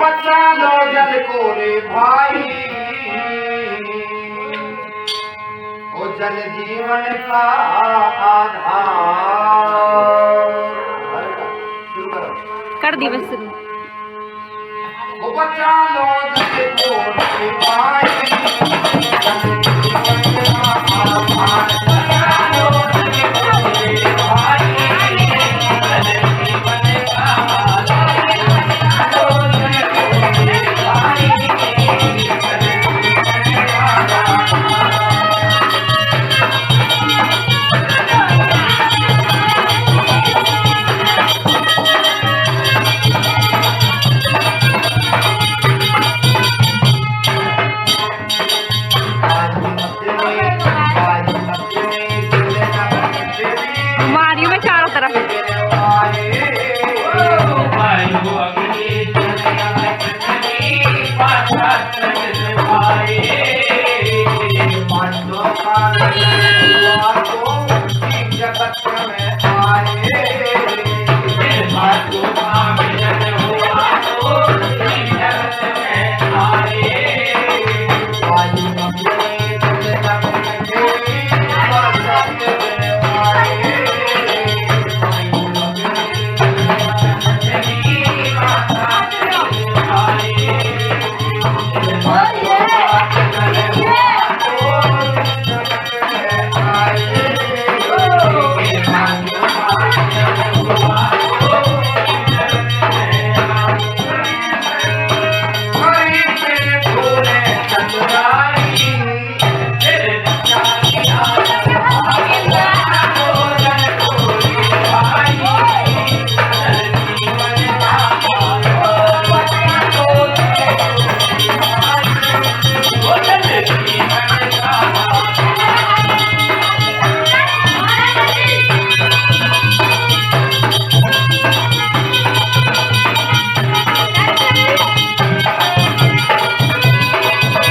बचा लो जल को रे भाई, ओ जल जीवन का आधार। कर दी बस शुरू। ओ बचा लो जल को रे भाई, जल जीवन का आधार। बचा लो जल को रे भाई, जल जीवन का आधार। मारियो मैं चारों तरफ।